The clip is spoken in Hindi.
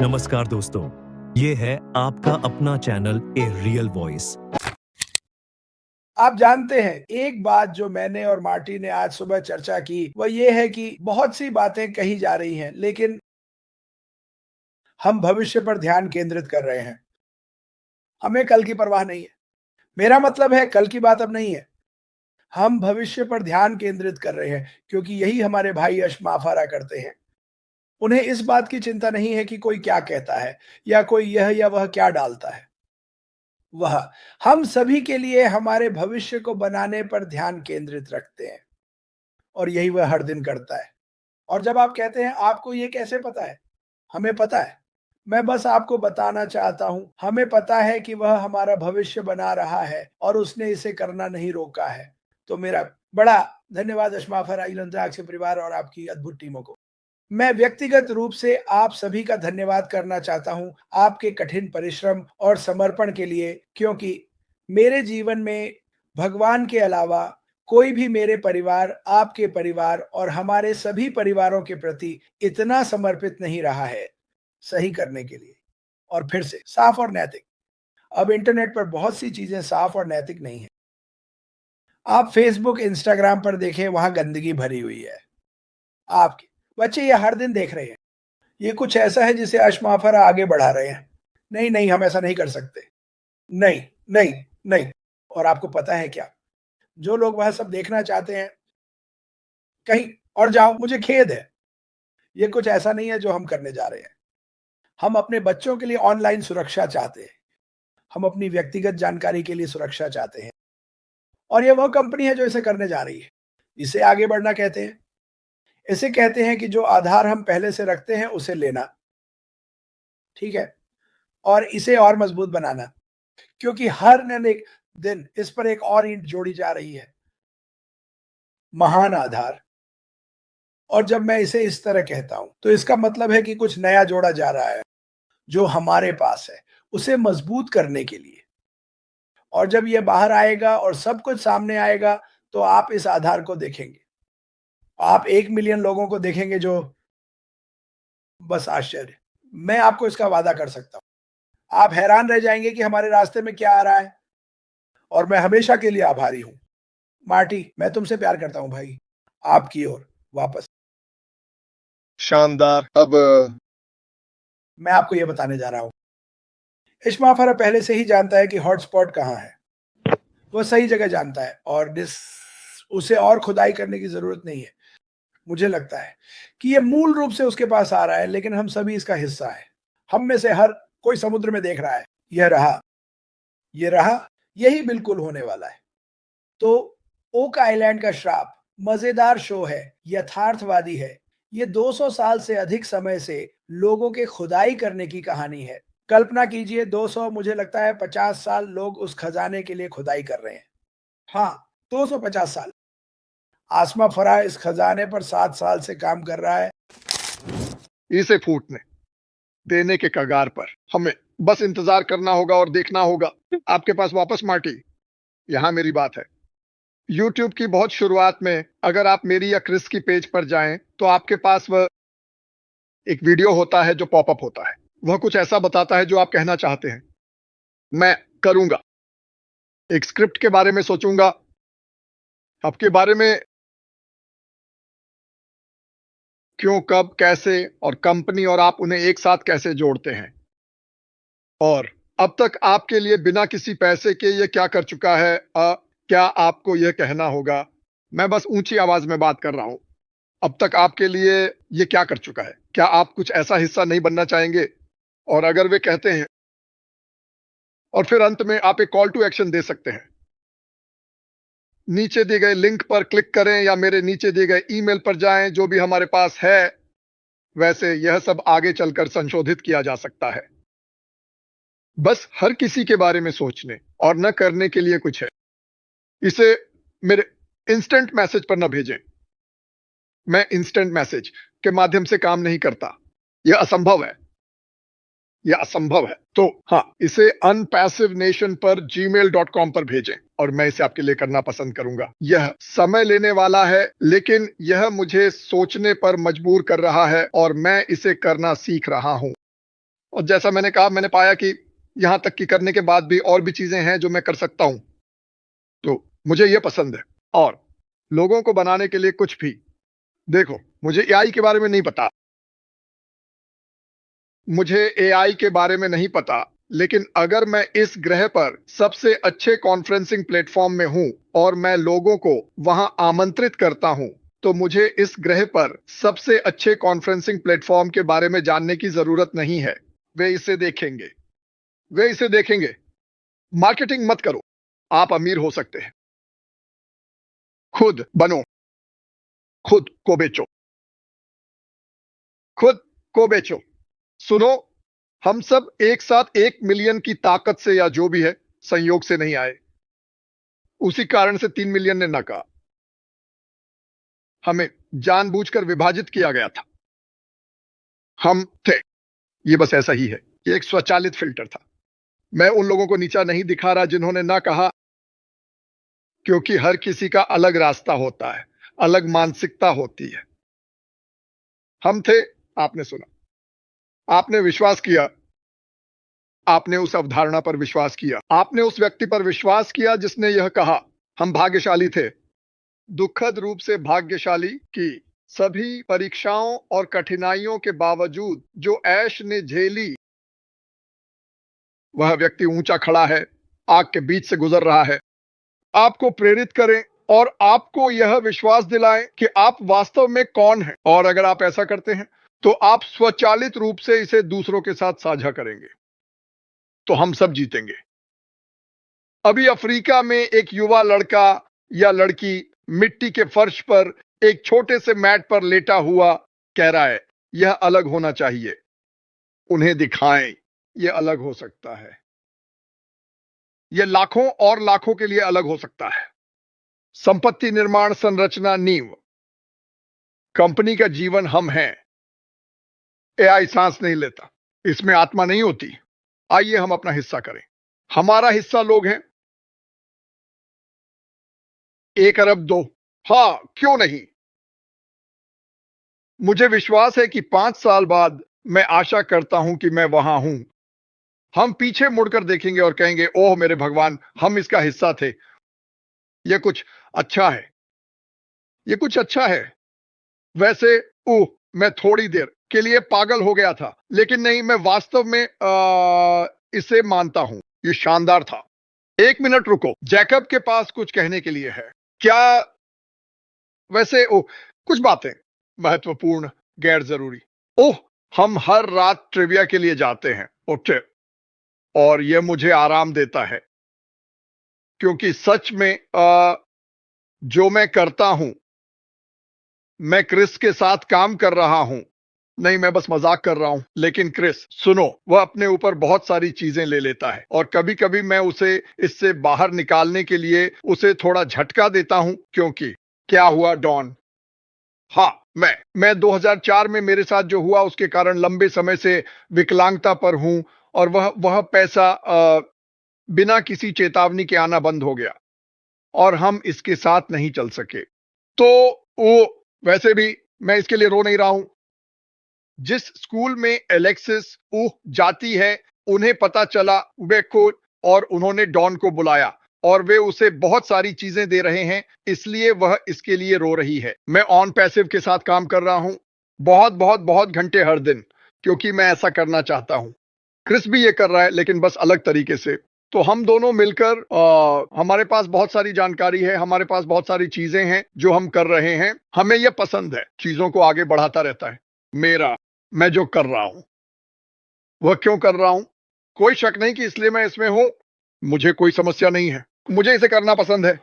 नमस्कार दोस्तों, ये है आपका अपना चैनल ए रियल वॉइस। आप जानते हैं, एक बात जो मैंने और मार्टी ने आज सुबह चर्चा की, वह ये है कि बहुत सी बातें कही जा रही हैं, लेकिन हम भविष्य पर ध्यान केंद्रित कर रहे हैं। हमें कल की परवाह नहीं है। मेरा मतलब है कल की बात अब नहीं है। हम भविष्य पर ध्यान केंद्रित कर रहे हैं, क्योंकि यही हमारे भाई अशमाफारा करते हैं। उन्हें इस बात की चिंता नहीं है कि कोई क्या कहता है या कोई यह या वह क्या डालता है। वह हम सभी के लिए हमारे भविष्य को बनाने पर ध्यान केंद्रित रखते हैं और यही वह हर दिन करता है। और जब आप कहते हैं आपको ये कैसे पता है? हमें पता है। मैं बस आपको बताना चाहता हूं, हमें पता है कि वह हमारा भविष्य बना रहा है और उसने इसे करना नहीं रोका है। तो मेरा बड़ा धन्यवाद अशमाफरा इलंद्राक्ष परिवार और आपकी अद्भुत टीमों को। मैं व्यक्तिगत रूप से आप सभी का धन्यवाद करना चाहता हूं, आपके कठिन परिश्रम और समर्पण के लिए, क्योंकि मेरे जीवन में भगवान के अलावा कोई भी मेरे परिवार, आपके परिवार और हमारे सभी परिवारों के प्रति इतना समर्पित नहीं रहा है सही करने के लिए। और फिर से साफ और नैतिक। अब इंटरनेट पर बहुत सी चीजें साफ और नैतिक नहीं है। आप फेसबुक, इंस्टाग्राम पर देखें, वहां गंदगी भरी हुई है। आपके बच्चे ये हर दिन देख रहे हैं। ये कुछ ऐसा है जिसे अशमाफरा आगे बढ़ा रहे हैं। नहीं, नहीं, हम ऐसा नहीं कर सकते। नहीं, नहीं, नहीं। और आपको पता है क्या? जो लोग वह सब देखना चाहते हैं, कहीं और जाओ, मुझे खेद है। ये कुछ ऐसा नहीं है जो हम करने जा रहे हैं। हम अपने बच्चों के लिए ऑनलाइन सुरक्षा चाहते हैं। हम अपनी व्यक्तिगत जानकारी के लिए सुरक्षा चाहते हैं। और ये वह कंपनी है जो इसे करने जा रही है। इसे आगे बढ़ना कहते हैं। इसे कहते हैं कि जो आधार हम पहले से रखते हैं उसे लेना। ठीक है? और इसे और मजबूत बनाना। क्योंकि हर न एक दिन इस पर एक और ईंट जोड़ी जा रही है। महान आधार। और जब मैं इसे इस तरह कहता हूं, तो इसका मतलब है कि कुछ नया जोड़ा जा रहा है, जो हमारे पास है, उसे मजबूत करने के लिए। और जब ये बाहर आएगा और सब कुछ सामने आएगा, तो आप इस आधार को देखेंगे। आप 1 मिलियन लोगों को देखेंगे जो बस आश्चर्य। मैं आपको इसका वादा कर सकता हूं। आप हैरान रह जाएंगे कि हमारे रास्ते में क्या आ रहा है। और मैं हमेशा के लिए आभारी हूं। मार्टी, मैं तुमसे प्यार करता हूं भाई। आपकी ओर वापस। शानदार। अब मैं आपको ये बताने जा रहा हूं। इश्माफरा पहले से ही जानता है कि हॉटस्पॉट कहां है। वह सही जगह जानता है और उसे और खुदाई करने की जरूरत नहीं है। मुझे लगता है कि ये मूल रूप से उसके पास आ रहा है, लेकिन हम सभी इसका हिस्सा है। हम में से हर कोई समुद्र में देख रहा है। यह रहा, ये रहा, यही बिल्कुल होने वाला है। तो ओक आइलैंड का श्राप मजेदार शो है, यथार्थवादी है। ये 200 साल से अधिक समय से लोगों के खुदाई करने की कहानी है। कल्पना कीजिए, 200, मुझे लगता है 50 साल लोग उस खजाने के लिए खुदाई कर रहे हैं। हाँ, 250 साल। आसमा फराह इस खजाने पर 7 साल से काम कर रहा है। इसे फूटने देने के कगार पर हमें बस इंतजार करना होगा और देखना होगा आपके पास वापस। मार्टी, यहां मेरी बात है। YouTube की बहुत शुरुआत में अगर आप मेरी या क्रिस की पेज पर जाएं तो आपके पास वह एक वीडियो होता है जो पॉपअप होता है। वह कुछ ऐसा बताता है जो आप कहना चाहते हैं। मैं करूंगा, एक स्क्रिप्ट के बारे में सोचूंगा, आपके बारे में क्यों, कब, कैसे, और कंपनी और आप उन्हें एक साथ कैसे जोड़ते हैं। और अब तक आपके लिए बिना किसी पैसे के ये क्या कर चुका है। क्या आपको यह कहना होगा। मैं बस ऊंची आवाज में बात कर रहा हूं। अब तक आपके लिए ये क्या कर चुका है। क्या आप कुछ ऐसा हिस्सा नहीं बनना चाहेंगे। और अगर वे कहते हैं, और फिर अंत में आप एक कॉल टू एक्शन दे सकते हैं। नीचे दिए गए लिंक पर क्लिक करें या मेरे नीचे दिए गए ईमेल पर जाएं। जो भी हमारे पास है, वैसे यह सब आगे चलकर संशोधित किया जा सकता है। बस हर किसी के बारे में सोचने और न करने के लिए कुछ है। इसे मेरे इंस्टेंट मैसेज पर न भेजें। मैं इंस्टेंट मैसेज के माध्यम से काम नहीं करता। यह असंभव है। यह असंभव है। तो हाँ, इसे unpassivenation पर gmail.com पर भेजें और मैं इसे आपके लिए करना पसंद करूंगा। यह समय लेने वाला है, लेकिन यह मुझे सोचने पर मजबूर कर रहा है और मैं इसे करना सीख रहा हूं। और जैसा मैंने कहा, मैंने पाया कि यहां तक कि करने के बाद भी और भी चीजें हैं जो मैं कर सकता हूं। तो मुझे ये पसंद है। और लोगों को बनाने के लिए कुछ भी, देखो, मुझे एआई के बारे में नहीं पता, मुझे एआई के बारे में नहीं पता, लेकिन अगर मैं इस ग्रह पर सबसे अच्छे कॉन्फ्रेंसिंग प्लेटफॉर्म में हूं और मैं लोगों को वहां आमंत्रित करता हूं, तो मुझे इस ग्रह पर सबसे अच्छे कॉन्फ्रेंसिंग प्लेटफॉर्म के बारे में जानने की जरूरत नहीं है। वे इसे देखेंगे, वे इसे देखेंगे। मार्केटिंग मत करो, आप अमीर हो सकते हैं। खुद बनो, खुद को बेचो, खुद को बेचो। सुनो, हम सब एक साथ 1 मिलियन की ताकत से या जो भी है संयोग से नहीं आए। उसी कारण से 3 मिलियन ने न कहा। हमें जानबूझकर विभाजित किया गया था। हम थे, ये बस ऐसा ही है। ये एक स्वचालित फिल्टर था। मैं उन लोगों को नीचा नहीं दिखा रहा जिन्होंने ना कहा, क्योंकि हर किसी का अलग रास्ता होता है, अलग मानसिकता होती है। हम थे, आपने सुना, आपने विश्वास किया, आपने उस अवधारणा पर विश्वास किया, आपने उस व्यक्ति पर विश्वास किया जिसने यह कहा। हम भाग्यशाली थे, दुखद रूप से भाग्यशाली, कि सभी परीक्षाओं और कठिनाइयों के बावजूद जो ऐश ने झेली, वह व्यक्ति ऊंचा खड़ा है, आग के बीच से गुजर रहा है। आपको प्रेरित करें और आपको यह विश्वास दिलाएं कि आप वास्तव में कौन हैं। और अगर आप ऐसा करते हैं तो आप स्वचालित रूप से इसे दूसरों के साथ साझा करेंगे, तो हम सब जीतेंगे। अभी अफ्रीका में एक युवा लड़का या लड़की मिट्टी के फर्श पर एक छोटे से मैट पर लेटा हुआ कह रहा है, यह अलग होना चाहिए। उन्हें दिखाएं, यह अलग हो सकता है। यह लाखों और लाखों के लिए अलग हो सकता है। संपत्ति, निर्माण, संरचना, नींव, कंपनी का जीवन हम हैं। एआई सांस नहीं लेता, इसमें आत्मा नहीं होती। आइए हम अपना हिस्सा करें। हमारा हिस्सा लोग हैं। 1 अरब 2, हाँ, क्यों नहीं। मुझे विश्वास है कि 5 साल बाद मैं आशा करता हूं कि मैं वहां हूं। हम पीछे मुड़कर देखेंगे और कहेंगे, ओह मेरे भगवान, हम इसका हिस्सा थे। यह कुछ अच्छा है, यह कुछ अच्छा है। वैसे मैं थोड़ी देर के लिए पागल हो गया था, लेकिन नहीं, मैं वास्तव में इसे मानता हूं। यह शानदार था। 1 मिनट रुको, जैकब के पास कुछ कहने के लिए है क्या? वैसे कुछ बातें महत्वपूर्ण, गैर जरूरी। हम हर रात ट्रिविया के लिए जाते हैं, ओके, और यह मुझे आराम देता है, क्योंकि सच में जो मैं करता हूं, मैं क्रिस के साथ काम कर रहा हूं। नहीं, मैं बस मजाक कर रहा हूं। लेकिन क्रिस, सुनो, वह अपने ऊपर बहुत सारी चीजें ले लेता है और कभी कभी मैं उसे इससे बाहर निकालने के लिए उसे थोड़ा झटका देता हूं। क्योंकि क्या हुआ डॉन? हाँ, मैं 2004 में मेरे साथ जो हुआ उसके कारण लंबे समय से विकलांगता पर हूं, और वह पैसा बिना किसी चेतावनी के आना बंद हो गया और हम इसके साथ नहीं चल सके। तो वैसे भी मैं इसके लिए रो नहीं रहा हूं। जिस स्कूल में एलेक्सिस जाती है, उन्हें पता चला और उन्होंने डॉन को बुलाया और वे उसे बहुत सारी चीजें दे रहे हैं, इसलिए वह इसके लिए रो रही है। मैं ऑन पैसिव के साथ काम कर रहा हूं, बहुत बहुत बहुत घंटे हर दिन, क्योंकि मैं ऐसा करना चाहता हूं। क्रिस भी ये कर रहा है, लेकिन बस अलग तरीके से। तो हम दोनों मिलकर हमारे पास बहुत सारी जानकारी है, हमारे पास बहुत सारी चीजें हैं जो हम कर रहे हैं। हमें यह पसंद है, चीजों को आगे बढ़ाता रहता है। मैं जो कर रहा हूं, वह क्यों कर रहा हूं? कोई शक नहीं कि इसलिए मैं इसमें हूं। मुझे कोई समस्या नहीं है, मुझे इसे करना पसंद है।